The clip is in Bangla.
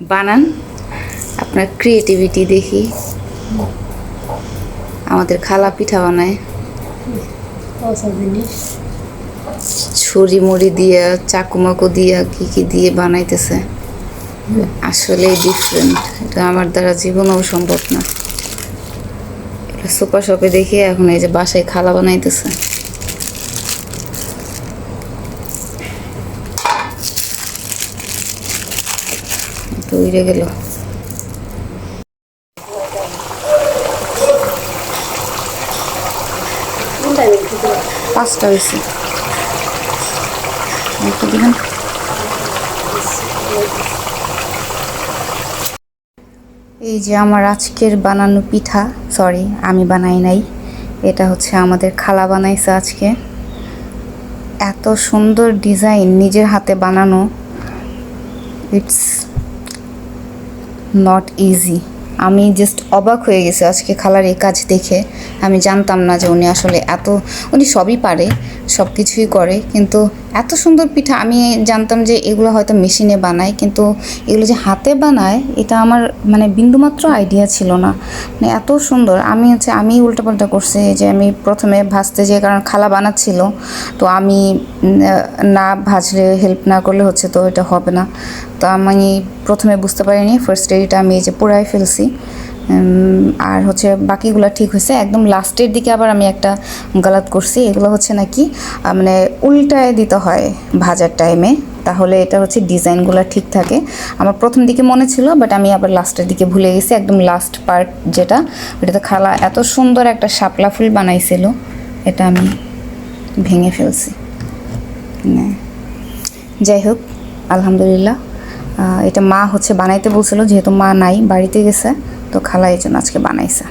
বানান, আপনার ক্রিয়েটিভিটি দেখি। আমাদের খালা পিঠা বানায় ছুরি মুড়ি দিয়ে, চাকুমাকু দিয়ে, কি কি দিয়ে বানাইতেছে। আসলে ডিফারেন্ট, এটা আমার দ্বারা জীবনেও সম্ভব না। এটা সুপার শপে দেখি, এখন এই যে বাসায় খালা বানাইতেছে। তো উড়ে গেল। পাঁচটা হয়েছে, একটু দিবেন। এই যে আমার আজকের বানানো পিঠা, সরি আমি বানাই নাই, এটা হচ্ছে আমাদের খালা বানাইছে আজকে। এত সুন্দর ডিজাইন, নিজের হাতে বানানো, ইটস নট ইজি। আমি জাস্ট অবাক হয়ে গেছি আজকে খালার এই কাজ দেখে। আমি জানতাম না যে উনি আসলে উনি সবই পারে, সব কিছুই করে, কিন্তু এত সুন্দর পিঠা। আমি জানতাম যে এগুলো হয়তো মেশিনে বানায়, কিন্তু এগুলো যে হাতে বানায় এটা আমার মানে বিন্দুমাত্র আইডিয়া ছিল না। মানে এত সুন্দর। আমি উল্টাপাল্টা করছি, যে আমি প্রথমে ভাজতে যাই, কারণ খালা বানাচ্ছিল, তো আমি না ভাজলে, হেল্প না করলে হচ্ছে তো এটা হবে না। তো আমি প্রথমে বুঝতে পারিনি, ফার্স্ট এটা আমি এই যে পোড়াই ফেলছি। আর হচ্ছে বাকিগুলো ঠিক হয়েছে। একদম লাস্টের দিকে আবার আমি একটা গালাত করছি, এগুলো হচ্ছে নাকি মানে উল্টায় দিতে হয় ভাজার টাইমে, তাহলে এটা হচ্ছে ডিজাইনগুলো ঠিক থাকে। আমার প্রথম দিকে মনে ছিল, বাট আমি আবার লাস্টের দিকে ভুলে গেছি। একদম লাস্ট পার্ট যেটা, ওটাতে খালা এত সুন্দর একটা শাপলা ফুল বানাইছিল, এটা আমি ভেঙে ফেলছি। যাই হোক, আলহামদুলিল্লাহ। এটা মা হচ্ছে বানাইতে বলছিল, যেহেতু মা নাই, বাড়িতে গেছে, তো খালা এই জন্য আজকে বানাইছে।